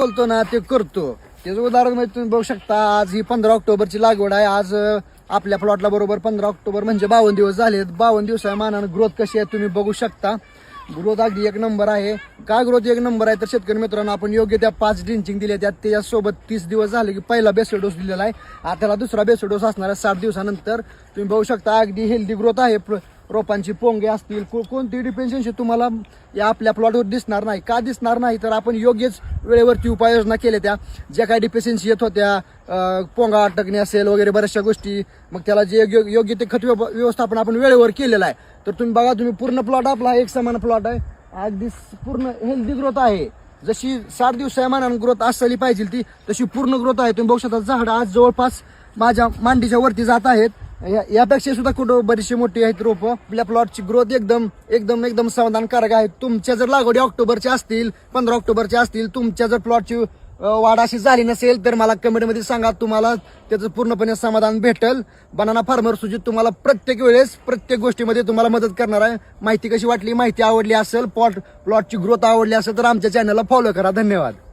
बोलतो ना ते करतो. त्याचं उदाहरण म्हणजे तुम्ही बघू शकता, आज ही 15 ऑक्टोबरची लागवड आहे. आज आपल्या प्लॉटला बरोबर 15 ऑक्टोबर म्हणजे 52 दिवस झालेत. 52 दिवसा मानानं ग्रोथ कशी आहे तुम्ही बघू शकता. ग्रोथ अगदी एक नंबर आहे. का ग्रोथ एक नंबर आहे तर शेतकरी मित्रांनो, आपण योग्य त्या 5 ड्रिंचिंग दिल्या, त्याच्यासोबत 30 दिवस झाले की पहिला बेसल डोस दिलेला आहे. आता त्याला दुसरा बेसल डोस असणार आहे 60 दिवसानंतर. तुम्ही बघू शकता अगदी हेल्दी ग्रोथ आहे. रोपांची पोंगे असतील, कोणती डिफिशियन्सी तुम्हाला या आपल्या प्लॉटवर दिसणार नाही. का दिसणार नाही तर आपण योग्यच वेळेवरती उपाययोजना केल्या. त्या ज्या काही डिफिशियन्सी येत होत्या, पोंगा अटकणे असेल वगैरे बऱ्याचशा गोष्टी, मग त्याला जे योग्य ते खत व्यवस्थापन आपण वेळेवर केलेलं आहे. तर तुम्ही बघा, तुम्ही पूर्ण प्लॉट आपला एक समान प्लॉट आहे. अगदी पूर्ण हेल्दी ग्रोथ आहे. जशी 60 दिवसा मानानं ग्रोथ असली पाहिजे ती तशी पूर्ण ग्रोथ आहे. तुम्ही बघू शकता झाड आज जवळपास माझ्या मांडीच्या वरती जात आहेत. यापेक्षा सुद्धा कुठं बरीचशी मोठी आहेत रोप. आपल्या प्लॉटची ग्रोथ एकदम एकदम एकदम समाधानकारक आहे. तुमच्या जर लागवडी ऑक्टोबरच्या असतील, 15 ऑक्टोबरच्या असतील, तुमच्या जर प्लॉटची वाढ अशी झाली नसेल तर मला कमेंटमध्ये सांगा. तुम्हाला त्याचं पूर्णपणे समाधान भेटेल. बनाना फार्मर सुजित तुम्हाला प्रत्येक वेळेस प्रत्येक गोष्टीमध्ये तुम्हाला मदत करणार आहे. माहिती कशी वाटली, माहिती आवडली असेल, प्लॉटची ग्रोथ आवडली असेल तर आमच्या चॅनलला फॉलो करा. धन्यवाद.